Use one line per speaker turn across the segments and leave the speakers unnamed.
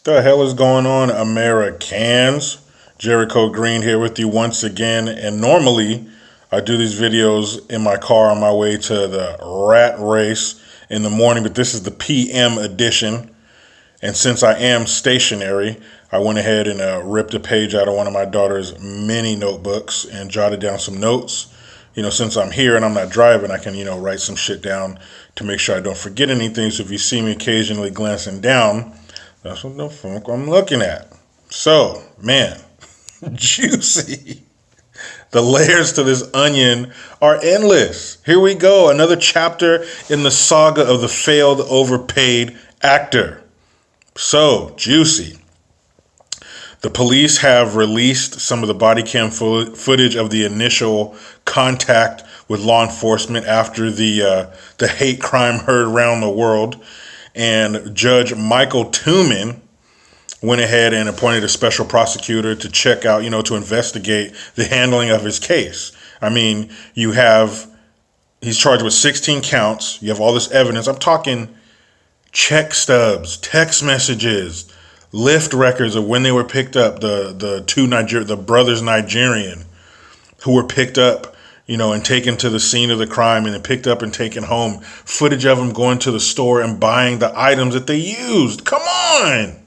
The hell is going on, Americans? Jericho Green here with you once again. And normally I do these videos in my car on my way to the rat race in the morning, but this is the PM edition. And since I am stationary, I went ahead and ripped a page out of one of my daughter's mini notebooks and jotted down some notes. Since I'm here and I'm not driving, I can, write some shit down to make sure I don't forget anything. So if you see me occasionally glancing down, that's what the fuck I'm looking at. So, man, juicy. The layers to this onion are endless. Here we go. Another chapter in the saga of the failed, overpaid actor. So, juicy. The police have released some of the body cam footage of the initial contact with law enforcement after the hate crime heard around the world. And Judge Michael Tooman went ahead and appointed a special prosecutor to check out, to investigate the handling of his case. I mean, he's charged with 16 counts. You have all this evidence. I'm talking check stubs, text messages, Lyft records of when they were picked up, the brothers Nigerian who were picked up, and taken to the scene of the crime and then picked up and taken home. Footage of them going to the store and buying the items that they used. Come on.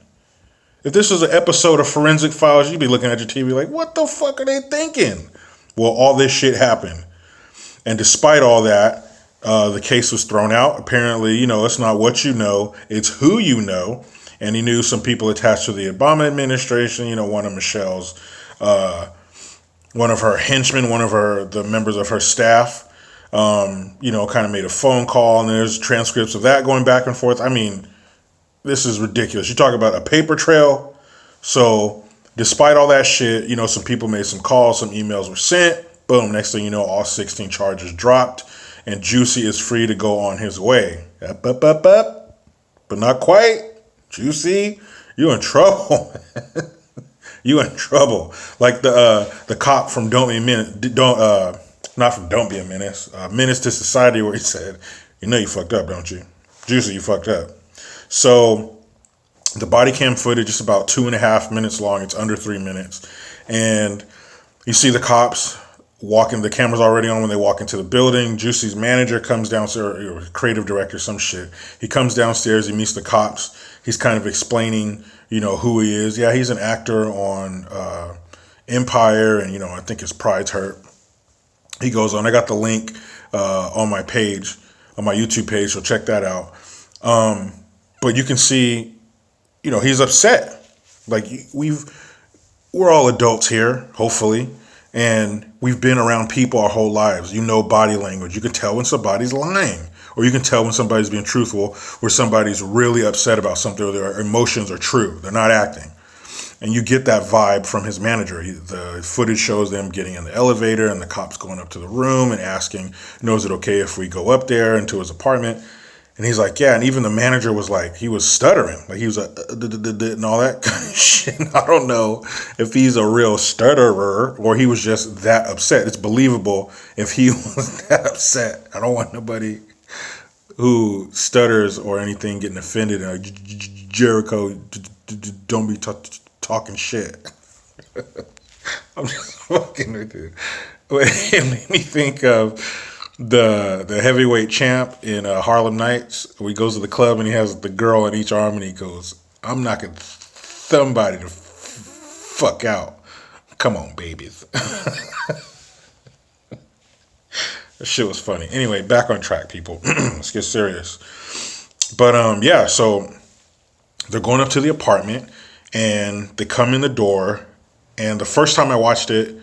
If this was an episode of Forensic Files, you'd be looking at your TV like, what the fuck are they thinking? Well, all this shit happened. And despite all that, the case was thrown out. Apparently, it's not what you know, it's who you know. And he knew some people attached to the Obama administration, one of Michelle's, one of her henchmen, the members of her staff, kind of made a phone call, and there's transcripts of that going back and forth. I mean, this is ridiculous. You talk about a paper trail. So despite all that shit, some people made some calls, some emails were sent. Boom. Next thing you know, all 16 charges dropped, and Juicy is free to go on his way. Up, but not quite. Juicy, you in trouble. You in trouble. Like the cop from Don't Be a Menace, not from Don't Be a Menace, Menace to Society, where he said, you fucked up, don't you? Juicy, you fucked up. So the body cam footage is about 2.5 minutes long. It's under 3 minutes. And you see the cops walking, the camera's already on when they walk into the building. Juicy's manager comes downstairs, or creative director, some shit. He comes downstairs, he meets the cops. He's kind of explaining, who he is. Yeah, he's an actor on Empire, and, I think his pride's hurt. He goes on. I got the link on my page, on my YouTube page, so check that out. But you can see, he's upset. Like, we're all adults here, hopefully, and we've been around people our whole lives. Body language. You can tell when somebody's lying, or you can tell when somebody's being truthful, where somebody's really upset about something, or their emotions are true. They're not acting. And you get that vibe from his manager. The footage shows them getting in the elevator and the cops going up to the room and asking, is it okay if we go up there into his apartment? And he's like, yeah. And even the manager was like, he was stuttering. Like he was and all that kind of shit. I don't know if he's a real stutterer or he was just that upset. It's believable if he was that upset. I don't want nobody who stutters or anything getting offended. Jericho, don't be talking shit. I'm just fucking with you. It made me think of the heavyweight champ in Harlem Nights. He goes to the club and he has the girl in each arm and he goes, I'm knocking somebody to fuck out. Come on, babies. That shit was funny. Anyway, back on track, people. Let's get serious. But yeah, so they're going up to the apartment and they come in the door. And the first time I watched it,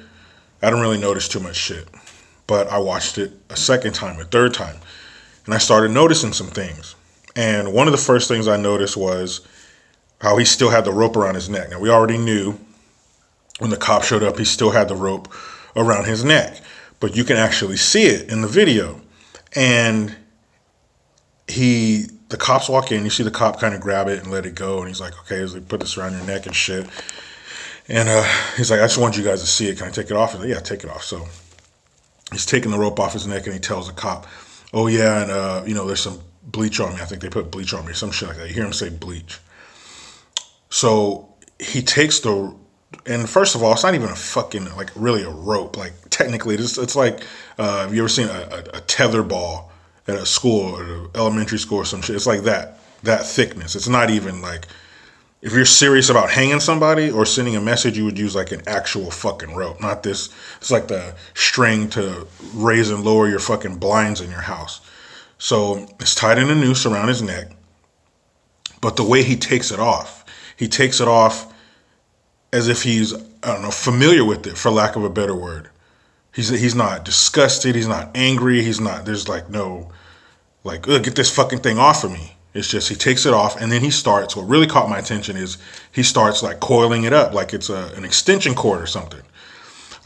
I didn't really notice too much shit. But I watched it a second time, a third time, and I started noticing some things. And one of the first things I noticed was how he still had the rope around his neck. Now, we already knew when the cop showed up, he still had the rope around his neck. But you can actually see it in the video. And the cops walk in, you see the cop kind of grab it and let it go. And he's like, okay, he's like, put this around your neck and shit. And he's like, I just want you guys to see it. Can I take it off? He's like, yeah, take it off. So he's taking the rope off his neck and he tells the cop, oh yeah, and there's some bleach on me. I think they put bleach on me or some shit like that. You hear him say bleach. So he takes and first of all, it's not even a fucking, like, really a rope. Like, technically, it's like, have you ever seen a tether ball at a school or an elementary school or some shit? It's like that thickness. It's not even like, if you're serious about hanging somebody or sending a message, you would use like an actual fucking rope, not this. It's like the string to raise and lower your fucking blinds in your house. So it's tied in a noose around his neck. But the way he takes it off as if he's, I don't know, familiar with it, for lack of a better word. He's not disgusted. He's not angry. There's like no, like, ugh, get this fucking thing off of me. It's just, he takes it off, and then what really caught my attention is he starts like coiling it up like it's an extension cord or something.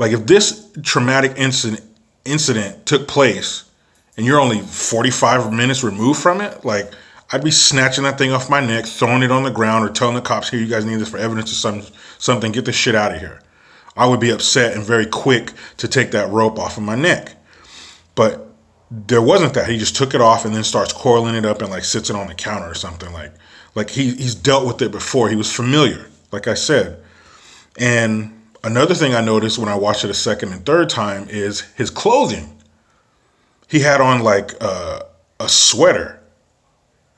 Like, if this traumatic incident took place and you're only 45 minutes removed from it, like, I'd be snatching that thing off my neck, throwing it on the ground, or telling the cops, here, you guys need this for evidence or something, get this shit out of here. I would be upset and very quick to take that rope off of my neck. But there wasn't that. He just took it off and then starts coiling it up and like sits it on the counter or something. Like he's dealt with it before. He was familiar, like I said. And another thing I noticed when I watched it a second and third time is his clothing. He had on like a sweater.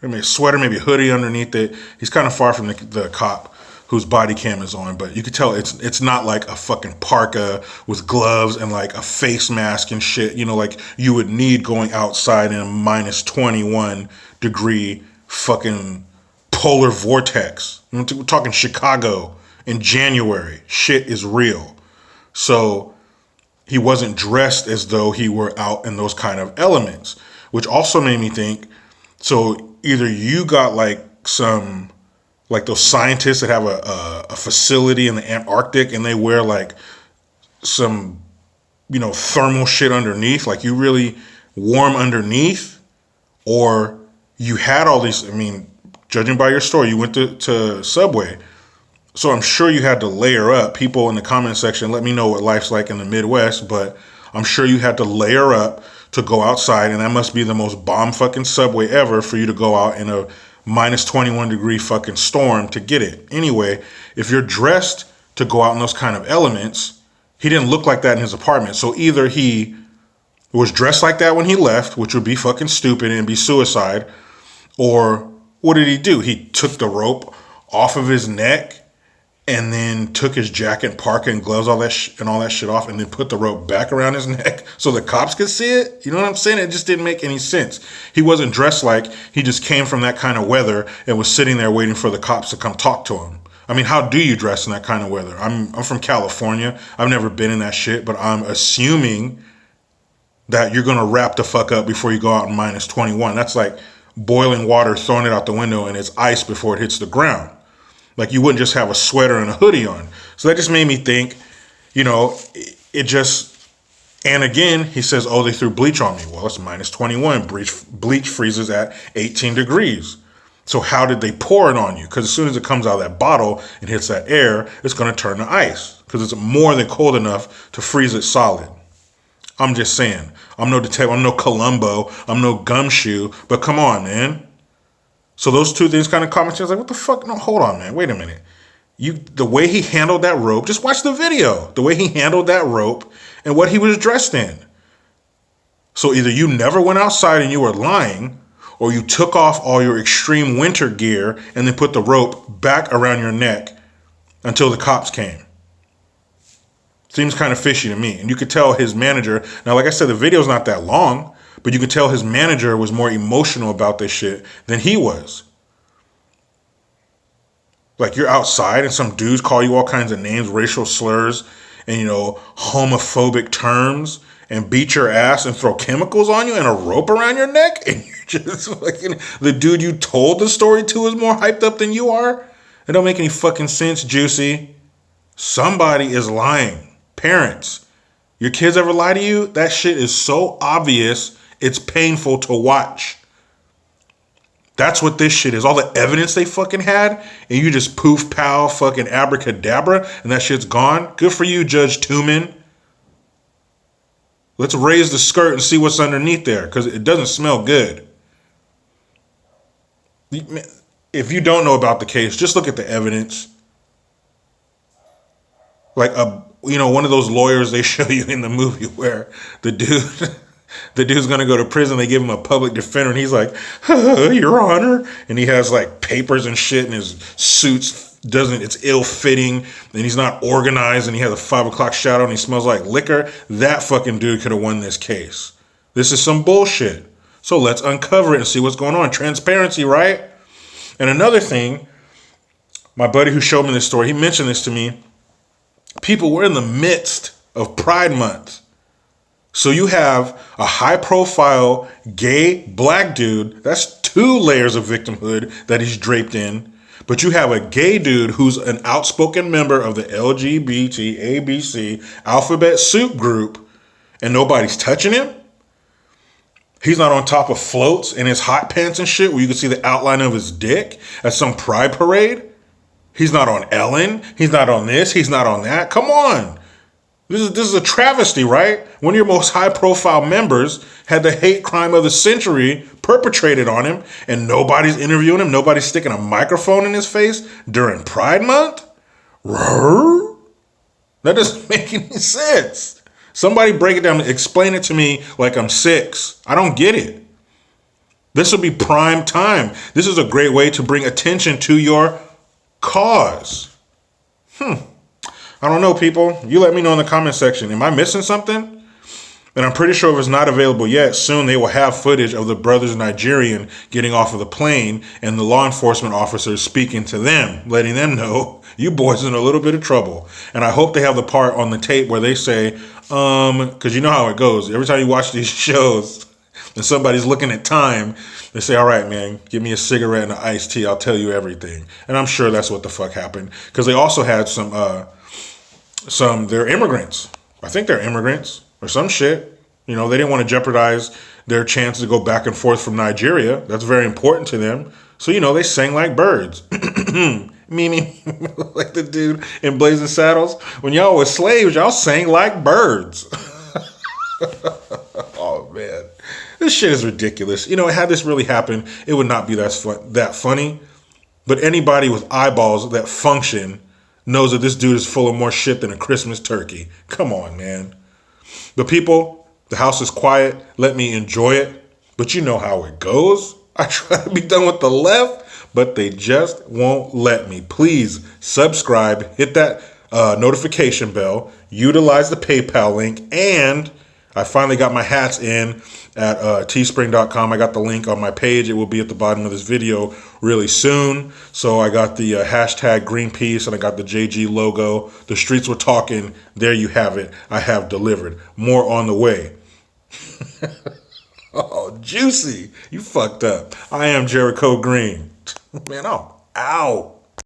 I mean, a sweater, maybe a hoodie underneath it. He's kind of far from the cop whose body cam is on, but you could tell it's not like a fucking parka with gloves and like a face mask and shit, you know, like you would need going outside in a minus 21 degree fucking polar vortex. We're talking Chicago in January. Shit is real. So he wasn't dressed as though he were out in those kind of elements, which also made me think, so either you got like those scientists that have a facility in the Antarctic and they wear like some, you know, thermal shit underneath, like you really warm underneath, or you had all these, I mean, judging by your story, you went to Subway. So I'm sure you had to layer up. People in the comment section, let me know what life's like in the Midwest, but I'm sure you had to layer up to go outside, and that must be the most bomb fucking Subway ever for you to go out in a minus 21 degree fucking storm to get it. Anyway, if you're dressed to go out in those kind of elements, he didn't look like that in his apartment. So either he was dressed like that when he left, which would be fucking stupid and be suicide, or what did he do? He took the rope off of his neck and then took his jacket, parka, and gloves, all that shit off, and then put the rope back around his neck so the cops could see it. You know what I'm saying? It just didn't make any sense. He wasn't dressed like he just came from that kind of weather and was sitting there waiting for the cops to come talk to him. I mean, how do you dress in that kind of weather? I'm from California. I've never been in that shit, but I'm assuming that you're gonna wrap the fuck up before you go out in minus 21. That's like boiling water, throwing it out the window, and it's ice before it hits the ground. Like, you wouldn't just have a sweater and a hoodie on. So that just made me think, you know, it just, and again, he says, oh, they threw bleach on me. Well, it's minus 21. Bleach freezes at 18 degrees. So how did they pour it on you? Because as soon as it comes out of that bottle and hits that air, it's going to turn to ice because it's more than cold enough to freeze it solid. I'm just saying. I'm no detective. I'm no Columbo. I'm no gumshoe. But come on, man. So those two things kind of caught me. I was like, what the fuck? No, hold on, man. Wait a minute. The way he handled that rope, just watch the video. The way he handled that rope and what he was dressed in. So either you never went outside and you were lying, or you took off all your extreme winter gear and then put the rope back around your neck until the cops came. Seems kind of fishy to me. And you could tell his manager, now like I said, the video's not that long, but you could tell his manager was more emotional about this shit than he was. Like, you're outside and some dudes call you all kinds of names, racial slurs, and, you know, homophobic terms, and beat your ass and throw chemicals on you and a rope around your neck, and you're just fucking, the dude you told the story to is more hyped up than you are? It don't make any fucking sense, Juicy. Somebody is lying. Parents, your kids ever lie to you? That shit is so obvious, it's painful to watch. That's what this shit is. All the evidence they fucking had, and you just poof, pow, fucking abracadabra, and that shit's gone. Good for you, Judge Tooman. Let's raise the skirt and see what's underneath there, because it doesn't smell good. if you don't know about the case, just look at the evidence. Like one of those lawyers they show you in the movie where the dude's gonna go to prison. They give him a public defender, and he's like, "Your Honor," and he has like papers and shit, and his suits it's ill fitting, and he's not organized, and he has a 5 o'clock shadow, and he smells like liquor. That fucking dude could have won this case. This is some bullshit. So let's uncover it and see what's going on. Transparency, right? And another thing, my buddy who showed me this story, he mentioned this to me. People, we're in the midst of Pride Month. So you have a high profile gay black dude. That's 2 layers of victimhood that he's draped in. But you have a gay dude who's an outspoken member of the LGBT ABC alphabet soup group, and nobody's touching him. He's not on top of floats in his hot pants and shit where you can see the outline of his dick at some pride parade. He's not on Ellen. He's not on this. He's not on that. Come on. This is a travesty, right? One of your most high-profile members had the hate crime of the century perpetrated on him, and nobody's interviewing him. Nobody's sticking a microphone in his face during Pride Month? That doesn't make any sense. Somebody break it down. Explain it to me like I'm 6. I don't get it. This will be prime time. This is a great way to bring attention to your cause. I don't know, people. You let me know in the comment section. Am I missing something? And I'm pretty sure if it's not available yet, soon they will have footage of the brothers Nigerian getting off of the plane and the law enforcement officers speaking to them, letting them know you boys in a little bit of trouble. And I hope they have the part on the tape where they say, because you know how it goes. Every time you watch these shows and somebody's looking at time, they say, all right, man, give me a cigarette and an iced tea. I'll tell you everything. And I'm sure that's what the fuck happened. Because they also had they're immigrants. I think they're immigrants or some shit. They didn't want to jeopardize their chance to go back and forth from Nigeria. That's very important to them. So, they sang like birds. Mimi, like the dude in Blazing Saddles. When y'all was slaves, y'all sang like birds. Oh, man. This shit is ridiculous. Had this really happened, it would not be that funny. But anybody with eyeballs that function knows that this dude is full of more shit than a Christmas turkey. Come on, man. But people, the house is quiet. Let me enjoy it. But you know how it goes. I try to be done with the left, but they just won't let me. Please subscribe, hit that notification bell, utilize the PayPal link, and I finally got my hats in at teespring.com. I got the link on my page. It will be at the bottom of this video really soon. So I got the hashtag Greenpeace, and I got the JG logo. The streets were talking. There you have it. I have delivered. More on the way. Oh, juicy. You fucked up. I am Jericho Green. Man, I'm out.